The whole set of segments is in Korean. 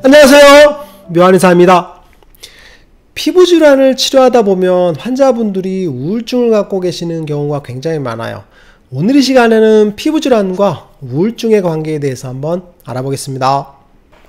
안녕하세요, 묘한의사입니다. 피부질환을 치료하다 보면 환자분들이 우울증을 갖고 계시는 경우가 굉장히 많아요. 오늘 이 시간에는 피부질환과 우울증의 관계에 대해서 한번 알아보겠습니다.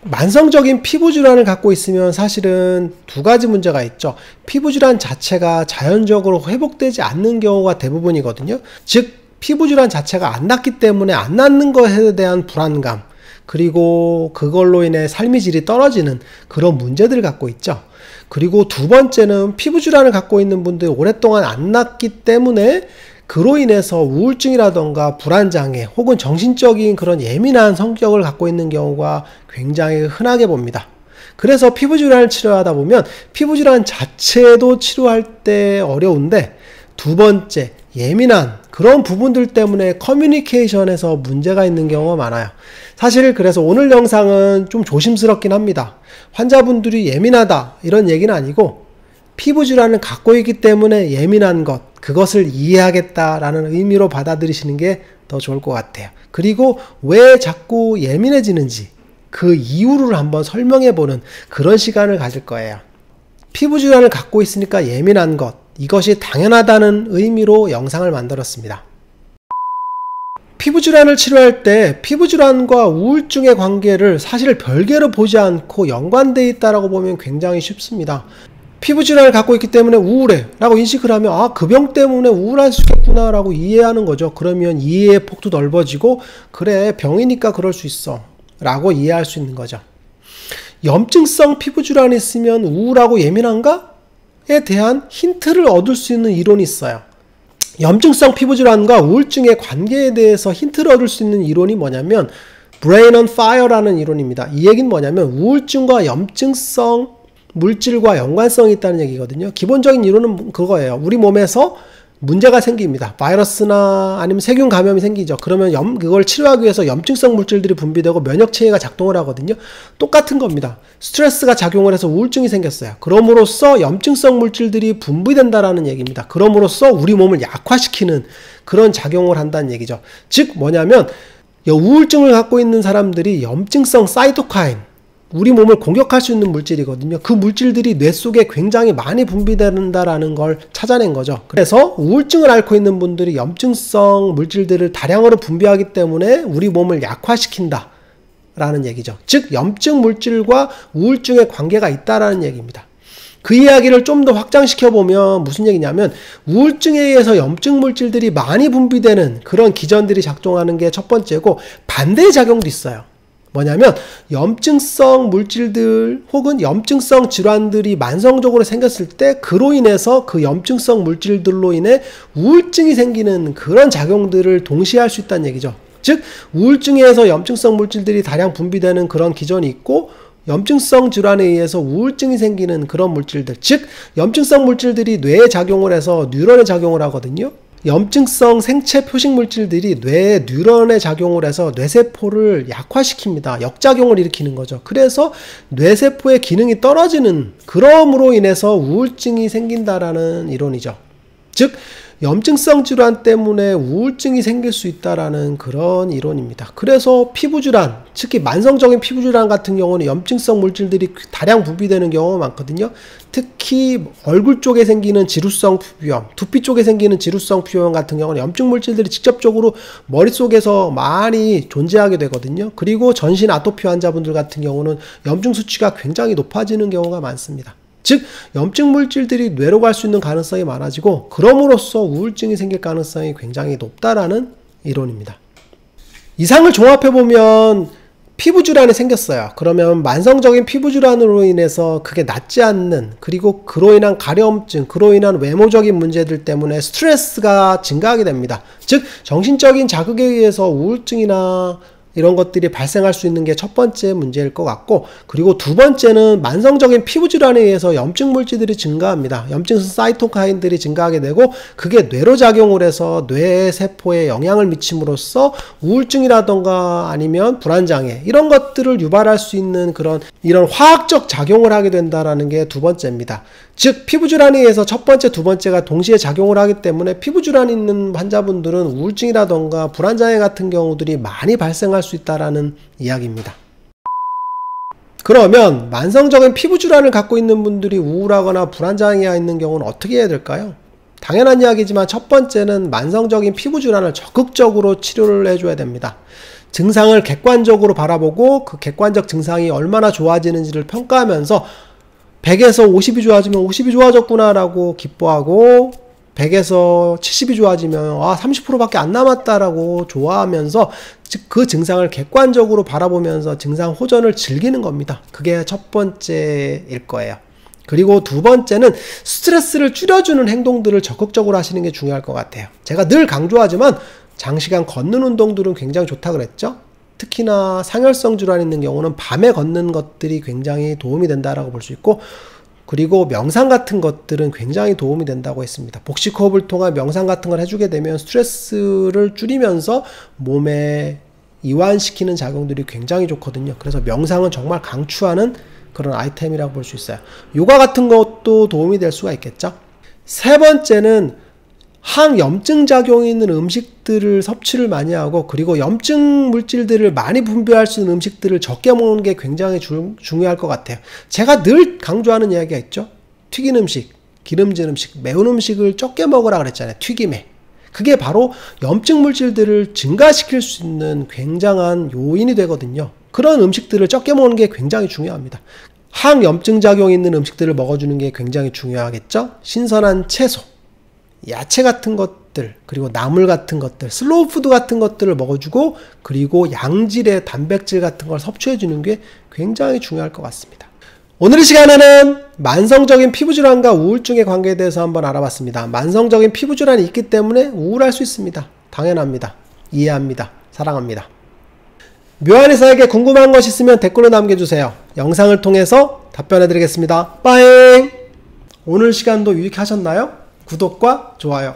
만성적인 피부질환을 갖고 있으면 사실은 두 가지 문제가 있죠. 피부질환 자체가 자연적으로 회복되지 않는 경우가 대부분이거든요. 즉 피부질환 자체가 안 낫기 때문에 안 낫는 것에 대한 불안감, 그리고 그걸로 인해 삶의 질이 떨어지는 그런 문제들을 갖고 있죠. 그리고 두 번째는 피부질환을 갖고 있는 분들이 오랫동안 안 낫기 때문에 그로 인해서 우울증이라던가 불안장애 혹은 정신적인 그런 예민한 성격을 갖고 있는 경우가 굉장히 흔하게 봅니다. 그래서 피부질환을 치료하다 보면 피부질환 자체도 치료할 때 어려운데, 두 번째 예민한 그런 부분들 때문에 커뮤니케이션에서 문제가 있는 경우가 많아요. 사실 그래서 오늘 영상은 좀 조심스럽긴 합니다. 환자분들이 예민하다 이런 얘기는 아니고 피부질환을 갖고 있기 때문에 예민한 것, 그것을 이해하겠다라는 의미로 받아들이시는 게 더 좋을 것 같아요. 그리고 왜 자꾸 예민해지는지 그 이유를 한번 설명해보는 그런 시간을 가질 거예요. 피부질환을 갖고 있으니까 예민한 것, 이것이 당연하다는 의미로 영상을 만들었습니다. 피부질환을 치료할 때 피부질환과 우울증의 관계를 사실 별개로 보지 않고 연관되어 있다고 보면 굉장히 쉽습니다. 피부질환을 갖고 있기 때문에 우울해 라고 인식을 하면 그 병 때문에 우울할 수 있겠구나 라고 이해하는 거죠. 그러면 이해의 폭도 넓어지고 그래 병이니까 그럴 수 있어 라고 이해할 수 있는 거죠. 염증성 피부질환이 있으면 우울하고 예민한가? 에 대한 힌트를 얻을 수 있는 이론이 있어요. 염증성 피부질환과 우울증의 관계에 대해서 힌트를 얻을 수 있는 이론이 뭐냐면 Brain on Fire라는 이론입니다. 이 얘기는 뭐냐면 우울증과 염증성 물질과 연관성이 있다는 얘기거든요. 기본적인 이론은 그거예요. 우리 몸에서 문제가 생깁니다. 바이러스나 아니면 세균 감염이 생기죠. 그러면 그걸 치료하기 위해서 염증성 물질들이 분비되고 면역체계가 작동을 하거든요. 똑같은 겁니다. 스트레스가 작용을 해서 우울증이 생겼어요. 그럼으로써 염증성 물질들이 분비된다라는 얘기입니다. 그럼으로써 우리 몸을 약화시키는 그런 작용을 한다는 얘기죠. 즉 뭐냐면 우울증을 갖고 있는 사람들이 염증성 사이토카인, 우리 몸을 공격할 수 있는 물질이거든요. 그 물질들이 뇌 속에 굉장히 많이 분비된다라는 걸 찾아낸 거죠. 그래서 우울증을 앓고 있는 분들이 염증성 물질들을 다량으로 분비하기 때문에 우리 몸을 약화시킨다 라는 얘기죠. 즉 염증 물질과 우울증의 관계가 있다라는 얘기입니다. 그 이야기를 좀 더 확장시켜 보면 무슨 얘기냐면 우울증에 의해서 염증 물질들이 많이 분비되는 그런 기전들이 작동하는 게 첫 번째고, 반대의 작용도 있어요. 뭐냐면 염증성 물질들 혹은 염증성 질환들이 만성적으로 생겼을 때 그로 인해서 그 염증성 물질들로 인해 우울증이 생기는 그런 작용들을 동시에 할 수 있다는 얘기죠. 즉 우울증에서 염증성 물질들이 다량 분비되는 그런 기전이 있고, 염증성 질환에 의해서 우울증이 생기는 그런 물질들, 즉 염증성 물질들이 뇌에 작용을 해서 뉴런에 작용을 하거든요. 염증성 생체 표식 물질들이 뇌의 뉴런에 작용을 해서 뇌세포를 약화시킵니다. 역작용을 일으키는 거죠. 그래서 뇌세포의 기능이 떨어지는, 그럼으로 인해서 우울증이 생긴다라는 이론이죠. 즉 염증성 질환 때문에 우울증이 생길 수 있다라는 그런 이론입니다. 그래서 피부질환, 특히 만성적인 피부질환 같은 경우는 염증성 물질들이 다량 분비되는 경우가 많거든요. 특히 얼굴 쪽에 생기는 지루성 피부염, 두피 쪽에 생기는 지루성 피부염 같은 경우는 염증 물질들이 직접적으로 머릿속에서 많이 존재하게 되거든요. 그리고 전신 아토피 환자분들 같은 경우는 염증 수치가 굉장히 높아지는 경우가 많습니다. 즉 염증 물질들이 뇌로 갈 수 있는 가능성이 많아지고 그럼으로써 우울증이 생길 가능성이 굉장히 높다라는 이론입니다. 이상을 종합해보면 피부질환이 생겼어요. 그러면 만성적인 피부질환으로 인해서 그게 낫지 않는, 그리고 그로 인한 가려움증, 그로 인한 외모적인 문제들 때문에 스트레스가 증가하게 됩니다. 즉 정신적인 자극에 의해서 우울증이나 이런 것들이 발생할 수 있는 게 첫 번째 문제일 것 같고, 그리고 두 번째는 만성적인 피부질환에 의해서 염증 물질들이 증가합니다. 염증성 사이토카인들이 증가하게 되고 그게 뇌로 작용을 해서 뇌세포에 영향을 미침으로써 우울증이라던가 아니면 불안장애 이런 것들을 유발할 수 있는 이런 화학적 작용을 하게 된다는 게 두 번째입니다. 즉 피부질환에 의해서 첫 번째, 두 번째가 동시에 작용을 하기 때문에 피부질환이 있는 환자분들은 우울증이라던가 불안장애 같은 경우들이 많이 발생할 수 있다는 이야기입니다. 그러면 만성적인 피부질환을 갖고 있는 분들이 우울하거나 불안장애 있는 경우는 어떻게 해야 될까요? 당연한 이야기지만 첫 번째는 만성적인 피부질환을 적극적으로 치료를 해줘야 됩니다. 증상을 객관적으로 바라보고 그 객관적 증상이 얼마나 좋아지는지를 평가하면서 100에서 50이 좋아지면 50이 좋아졌구나 라고 기뻐하고 100에서 70이 좋아지면 30%밖에 안 남았다라고 좋아하면서 즉 그 증상을 객관적으로 바라보면서 증상 호전을 즐기는 겁니다. 그게 첫 번째일 거예요. 그리고 두 번째는 스트레스를 줄여주는 행동들을 적극적으로 하시는 게 중요할 것 같아요. 제가 늘 강조하지만 장시간 걷는 운동들은 굉장히 좋다 그랬죠. 특히나 상열성 질환이 있는 경우는 밤에 걷는 것들이 굉장히 도움이 된다라고 볼 수 있고, 그리고 명상 같은 것들은 굉장히 도움이 된다고 했습니다. 복식호흡을 통한 명상 같은 걸 해주게 되면 스트레스를 줄이면서 몸에 이완시키는 작용들이 굉장히 좋거든요. 그래서 명상은 정말 강추하는 그런 아이템이라고 볼 수 있어요. 요가 같은 것도 도움이 될 수가 있겠죠. 세 번째는 항염증 작용이 있는 음식들을 섭취를 많이 하고, 그리고 염증 물질들을 많이 분비할 수 있는 음식들을 적게 먹는 게 굉장히 중요할 것 같아요. 제가 늘 강조하는 이야기가 있죠. 튀긴 음식, 기름진 음식, 매운 음식을 적게 먹으라 그랬잖아요. 튀김에. 그게 바로 염증 물질들을 증가시킬 수 있는 굉장한 요인이 되거든요. 그런 음식들을 적게 먹는 게 굉장히 중요합니다. 항염증 작용이 있는 음식들을 먹어주는 게 굉장히 중요하겠죠. 신선한 채소, 야채 같은 것들, 그리고 나물 같은 것들, 슬로우 푸드 같은 것들을 먹어주고, 그리고 양질의 단백질 같은 걸 섭취해주는 게 굉장히 중요할 것 같습니다. 오늘 이 시간에는 만성적인 피부질환과 우울증의 관계에 대해서 한번 알아봤습니다. 만성적인 피부질환이 있기 때문에 우울할 수 있습니다. 당연합니다. 이해합니다. 사랑합니다. 묘한의사에게 궁금한 것 있으면 댓글로 남겨주세요. 영상을 통해서 답변해드리겠습니다. 빠잉! 오늘 시간도 유익하셨나요? 구독과 좋아요